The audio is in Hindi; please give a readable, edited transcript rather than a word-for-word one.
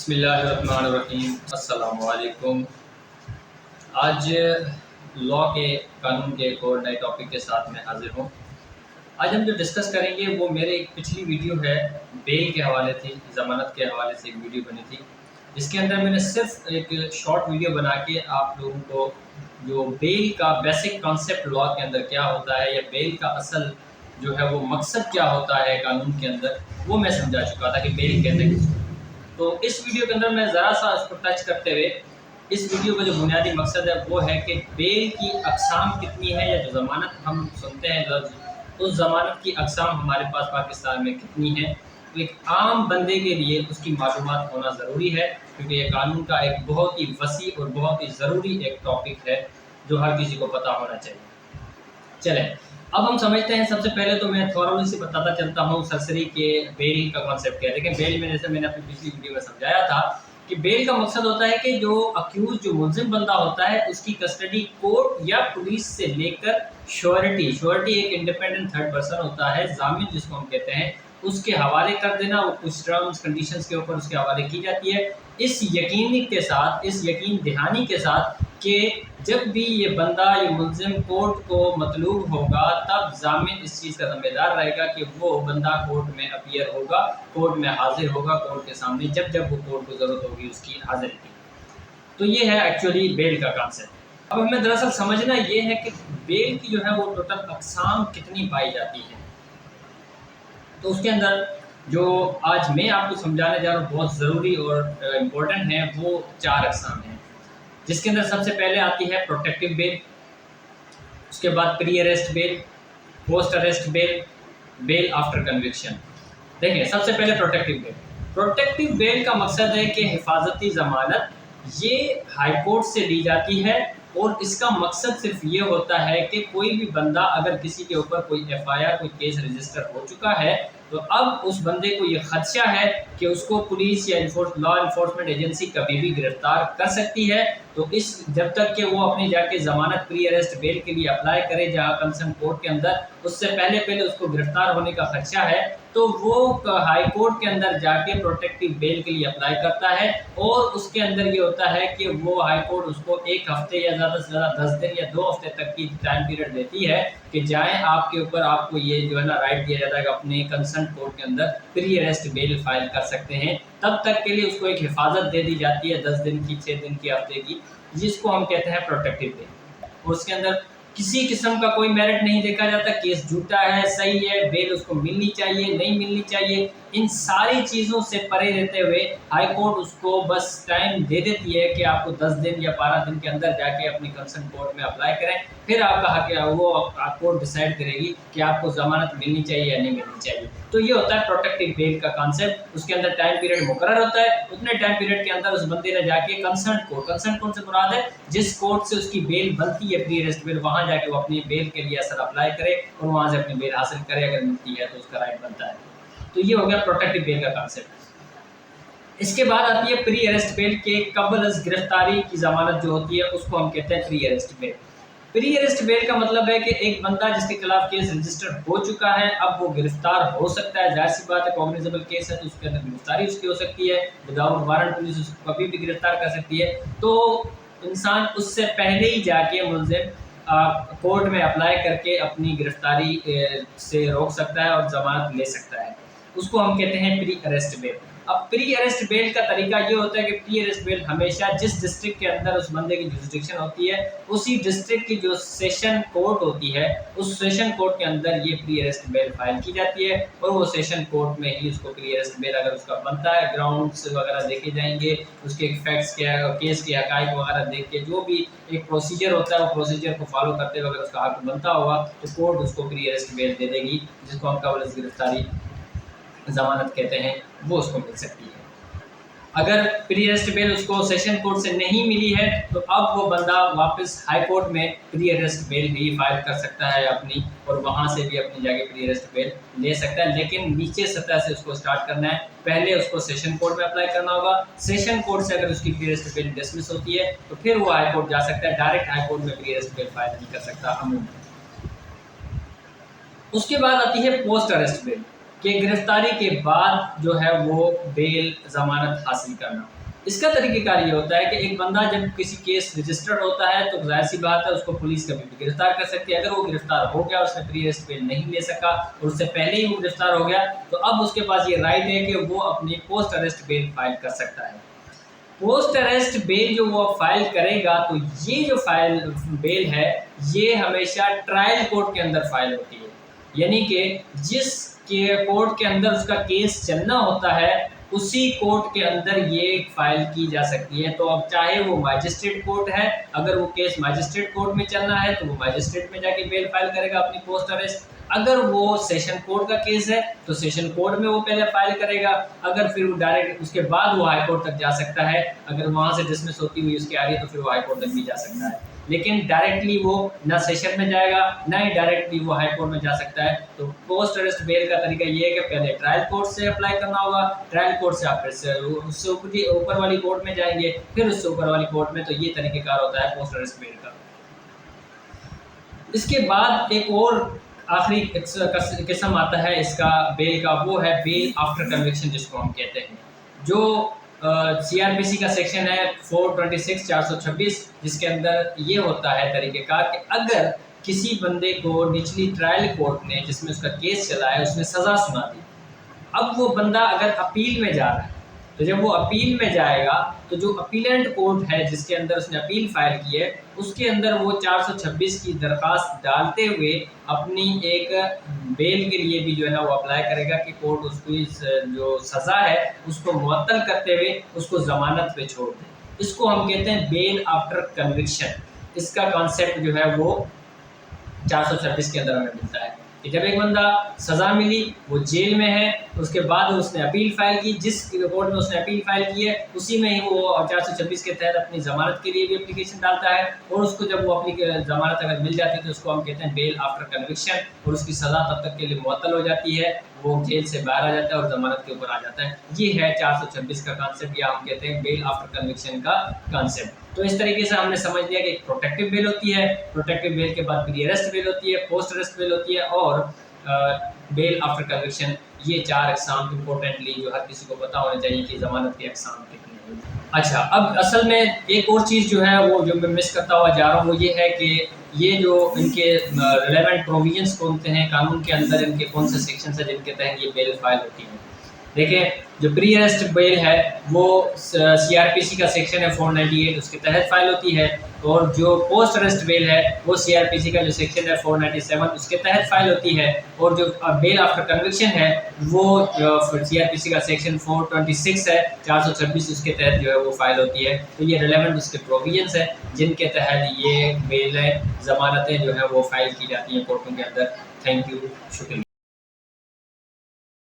बिस्मिल्लाहिर्रहमानिर्रहीम। अस्सलामु अलैकुम। आज लॉ के कानून के एक और नए टॉपिक के साथ मैं हाजिर हूँ। आज हम जो डिस्कस करेंगे वो मेरे एक पिछली वीडियो है, बेल के हवाले थी, ज़मानत के हवाले से एक वीडियो बनी थी, जिसके अंदर मैंने सिर्फ एक शॉर्ट वीडियो बना के आप लोगों को जो बेल का बेसिक कॉन्सेप्ट लॉ के अंदर क्या होता है या बेल का असल जो है वो मकसद क्या होता है कानून के अंदर, वो मैं समझा चुका था कि बेल कहते हैं। तो इस वीडियो के अंदर मैं ज़रा सा उसको टच करते हुए इस वीडियो का जो बुनियादी मकसद है वो है कि बेल की अक़साम कितनी है, या जो ज़मानत हम सुनते हैं लफ्ज़, उस ज़मानत की अक़साम हमारे पास पाकिस्तान में कितनी है। तो एक आम बंदे के लिए उसकी मालूमात होना ज़रूरी है, क्योंकि ये कानून का एक बहुत ही वसी और बहुत ही ज़रूरी एक टॉपिक है जो हर किसी को पता होना चाहिए। चलें, अब हम समझते हैं। सबसे पहले तो मैं थोड़ा सी बताता चलता हूँ सरसरी के बेल का कॉन्सेप्ट क्या है। देखिए, बेल में जैसे मैंने अपनी पिछली वीडियो में समझाया था कि बेल का मकसद होता है कि जो अक्यूज, जो मुल्जिम बंदा होता है, उसकी कस्टडी कोर्ट या पुलिस से लेकर श्योरिटी एक इंडिपेंडेंट थर्ड पर्सन होता है, जामिन जिसको हम कहते हैं, उसके हवाले कर देना। वो कुछ टर्म्स कंडीशंस के ऊपर उसके हवाले की जाती है, इस यकीन के साथ, इस यकीन दहानी के साथ कि जब भी ये बंदा, ये मुल्जिम कोर्ट को मतलूब होगा, तब जामिन इस चीज़ का ज़िम्मेदार रहेगा कि वो बंदा कोर्ट में अपीयर होगा, कोर्ट में हाजिर होगा, कोर्ट के सामने जब जब वो कोर्ट को ज़रूरत होगी उसकी हाजिरी की। तो ये है एक्चुअली बेल का कॉन्सेप्ट। अब हमें दरअसल समझना ये है कि बेल की जो है वो टोटल अक़साम कितनी पाई जाती है। तो उसके अंदर जो आज मैं आपको समझाने जा रहा हूँ बहुत ज़रूरी और इम्पोर्टेंट है, वो 4 अक़साम हैं, जिसके अंदर सबसे पहले आती है प्रोटेक्टिव बेल, उसके बाद pre arrest bail, post arrest bail, bail after conviction. देखिए, सबसे पहले प्रोटेक्टिव बेल। प्रोटेक्टिव बेल का मकसद है कि हिफाजती ज़मानत ये हाई कोर्ट से ली जाती है, और इसका मकसद सिर्फ ये होता है कि कोई भी बंदा अगर किसी के ऊपर कोई एफआईआर, कोई केस रजिस्टर हो चुका है, तो अब उस बंदे को ये खदशा है कि उसको पुलिस या लॉ इन्फोर्समेंट एजेंसी कभी भी गिरफ्तार कर सकती है। तो इस जब तक कि वो अपनी जाके ज़मानत प्री अरेस्ट बेल के लिए अप्लाई करे जहाँ कंसर्न कोर्ट के अंदर, उससे पहले पहले उसको गिरफ्तार होने का खदशा है, तो वो हाई कोर्ट के अंदर जाके प्रोटेक्टिव बेल के लिए अप्लाई करता है। और उसके अंदर ये होता है कि वो हाई कोर्ट उसको 1 हफ्ते या ज़्यादा से ज़्यादा 10 दिन या 2 हफ्ते तक की टाइम पीरियड देती है कि जाएँ आपके ऊपर, आपको ये जो है ना राइट दिया जाता है कि अपने कंसर्न कोर्ट के अंदर प्री अरेस्ट बेल फाइल कर सकते हैं। तब तक के लिए उसको एक हिफाजत दे दी जाती है 10 दिन की, 6 दिन की, हफ्ते की, जिसको हम कहते हैं प्रोटेक्टिव बेल। और उसके अंदर किसी किस्म का कोई मेरिट नहीं देखा जाता, केस झूठा है, सही है, बेल उसको मिलनी चाहिए, नहीं मिलनी चाहिए, इन सारी चीज़ों से परे रहते हुए हाई कोर्ट उसको बस टाइम दे देती है कि आपको 10 दिन या 12 दिन के अंदर जाके अपनी कंसर्न कोर्ट में अप्लाई करें। फिर आपका हक है, वो कोर्ट डिसाइड करेगी कि आपको ज़मानत मिलनी चाहिए या नहीं मिलनी चाहिए। तो ये होता है प्रोटेक्टिव बेल का कॉन्सेप्ट। उसके अंदर टाइम पीरियड मुकर्रर होता है, उतने टाइम पीरियड के अंदर उस बंदे ने जाके कंसर्न कोर्ट से मुराद है जिस कोर्ट से उसकी बेल बनती है, प्री अरेस्ट बेल, वहाँ जाके वो अपनी बेल के लिए असर अप्लाई करे और वहाँ से अपनी बेल हासिल करे। अगर मिलती है तो उसका राइट बनता है। तो ये हो गया प्रोटेक्टिव बेल का कॉन्सेप्ट। इसके बाद आती है प्री अरेस्ट बेल के कबल अज़ गिरफ्तारी की ज़मानत जो होती है, उसको हम कहते हैं pre arrest bell. Pre arrest bell का मतलब है कि एक बंदा जिसके खिलाफ केस रजिस्टर हो चुका है, अब वो गिरफ्तार हो सकता है। जाहिर सी बात है, कॉग्निजेबल केस है तो उसके अंदर गिरफ्तारी उसकी हो सकती है, विदाउट वारंट पुलिस उसको कभी भी गिरफ्तार कर सकती है। तो इंसान उससे पहले ही जाके मुल्ज़िम कोर्ट में अप्लाई करके अपनी गिरफ्तारी से रोक सकता है और ज़मानत ले सकता है। उसको हम कहते हैं प्री अरेस्ट बेल। अब प्री अरेस्ट बेल का तरीका ये होता है कि प्री अरेस्ट बेल हमेशा जिस डिस्ट्रिक्ट के अंदर उस बंदे की जुरिसडिक्शन होती है, उसी डिस्ट्रिक्ट की जो सेशन कोर्ट होती है, उस सेशन कोर्ट के अंदर ये प्री अरेस्ट बेल फाइल की जाती है, और वो सेशन कोर्ट में ही उसको प्री अरेस्ट बेल अगर उसका बनता है, ग्राउंड्स वगैरह देखे जाएंगे, उसके फैक्ट्स क्या है, केस के हकाइक वगैरह देख के जो भी एक प्रोसीजर होता है, वो प्रोसीजर को फॉलो करते हुए अगर उसका हक बनता होगा तो कोर्ट उसको प्री अरेस्ट बेल दे देगी, जिसको हम कबल अज़ गिरफ्तारी ज़मानत कहते हैं, वो उसको मिल सकती है। अगर प्री अरेस्ट बेल उसको सेशन कोर्ट से नहीं मिली है, तो अब वो बंदा वापस हाई कोर्ट में प्री अरेस्ट बेल भी फाइल कर सकता है अपनी, और वहाँ से भी अपनी जाके प्री अरेस्ट बेल ले सकता है। लेकिन नीचे सतह से उसको स्टार्ट करना है, पहले उसको सेशन कोर्ट में अप्लाई करना होगा। सेशन कोर्ट से अगर उसकी प्री अरेस्ट बेल डिसमिस होती है तो फिर वो हाई कोर्ट जा सकता है, डायरेक्ट हाई कोर्ट में प्री अरेस्ट बेल फाइल नहीं कर सकता अमूमन। उसके बाद आती है पोस्ट अरेस्ट बेल। कि गिरफ्तारी के बाद जो है वो बेल ज़मानत हासिल करना। इसका तरीक़ेकार ये होता है कि एक बंदा जब किसी केस रजिस्टर्ड होता है तो ज़ाहिर सी बात है उसको पुलिस कभी भी गिरफ्तार कर सकती है। अगर वो गिरफ्तार हो गया, उसने प्री अरेस्ट बेल नहीं ले सका और उससे पहले ही वो गिरफ्तार हो गया, तो अब उसके पास ये राइट है कि वो अपनी पोस्ट अरेस्ट बेल फाइल कर सकता है। पोस्ट अरेस्ट बेल जो वो फाइल करेगा, तो ये जो फाइल बेल है ये हमेशा ट्रायल कोर्ट के अंदर फाइल होती है, यानी कि जिस कोर्ट के अंदर उसका केस चलना होता है उसी कोर्ट के अंदर ये फाइल की जा सकती है। तो अब चाहे वो मैजिस्ट्रेट कोर्ट है, अगर वो केस मैजिस्ट्रेट कोर्ट में चलना है तो वो मैजिस्ट्रेट में जाके बेल फाइल करेगा अपनी पोस्ट अरेस्ट। अगर वो सेशन कोर्ट का केस है तो सेशन कोर्ट में वो पहले फाइल करेगा, अगर फिर वो डायरेक्ट उसके बाद वो हाई कोर्ट तक जा सकता है। अगर वहाँ से डिसमिस होती हुई उसकी आ रही है तो फिर वो हाई कोर्ट तक भी जा सकता है, लेकिन डायरेक्टली वो ना सेशन में जाएगा ना ही डायरेक्टली वो हाई कोर्ट में जा सकता है। तो पोस्ट अरेस्ट बेल का तरीका ये है कि पहले ट्रायल कोर्ट से अप्लाई करना होगा, ट्रायल कोर्ट से आप उससे ऊपर वाली कोर्ट में जाएंगे, फिर उससे ऊपर वाली कोर्ट में। तो ये तरीक़ेकार होता है पोस्ट अरेस्ट बेल का। इसके बाद एक और आखिरी किस्म आता है इसका बेल का, वो है बेल आफ्टर कन्विक्शन, जिसको हम कहते हैं। जो CRPC का सेक्शन है 426 426, जिसके अंदर ये होता है तरीक़ेकार कि अगर किसी बंदे को निचली ट्रायल कोर्ट ने जिसमें उसका केस चला है उसने सज़ा सुना दी, अब वो बंदा अगर अपील में जा रहा है, तो जब वो अपील में जाएगा तो जो अपीलेंट कोर्ट है जिसके अंदर उसने अपील फाइल की है, उसके अंदर वो 426 की दरख्वास्त डालते हुए अपनी एक बेल के लिए भी जो है वो अप्लाई करेगा कि कोर्ट उसको इस जो सज़ा है उसको मुअत्तल करते हुए उसको ज़मानत पे छोड़ दे। इसको हम कहते हैं बेल आफ्टर कन्विक्शन। इसका कॉन्सेप्ट जो है वो 426 के अंदर हमें मिलता है कि जब एक बंदा सज़ा मिली, वो जेल में है, उसके बाद उसने अपील फाइल की, जिस कोर्ट में उसने अपील फाइल की है उसी में ही वो 426 के तहत अपनी ज़मानत के लिए भी एप्लीकेशन डालता है, और उसको जब वो अपनी ज़मानत अगर मिल जाती है तो उसको हम कहते हैं बेल आफ्टर कन्विक्शन, और उसकी सज़ा तब तक के लिए मुअत्तल हो जाती है, वो जेल से बाहर आ जाता है और ज़मानत के ऊपर आ जाता है। ये है 426 का कॉन्सेप्ट, या हम कहते हैं बेल आफ्टर कन्विक्शन का कॉन्सेप्ट। तो इस तरीके से हमने समझ लिया कि एक प्रोटेक्टिव बेल होती है, प्रोटेक्टिव बेल के बाद प्री अरेस्ट बेल होती है, पोस्ट अरेस्ट बेल होती है, और बेल आफ्टर कन्विक्शन। ये 4 अक़साम इम्पोर्टेंटली जो हर किसी को पता होना चाहिए कि ज़मानत के अक़साम कितने हैं। अच्छा, अब असल में एक और चीज़ जो है वो जो मैं मिस करता हुआ जा रहा हूँ, वो ये है कि ये जो इनके रिलेवेंट प्रोविजंस कौन से हैं कानून के अंदर, इनके कौन से सेक्शन है जिनके तहत ये बेल फाइल होती है। देखिए, जो प्री अरेस्ट बेल है वो CRPC का सेक्शन है 498, उसके तहत फाइल होती है, और जो पोस्ट अरेस्ट बेल है वो CRPC का जो सेक्शन है 497 उसके तहत फाइल होती है, और जो बेल आफ्टर कन्विक्शन है वो CRPC का सेक्शन 426 है 426 उसके तहत जो है वो फाइल होती है। तो ये रिलेवेंट उसके प्रोविजंस है जिनके तहत ये बेलें ज़मानतें जो है वो फाइल की जाती हैं कोर्टों के अंदर। थैंक यू, शुक्रिया।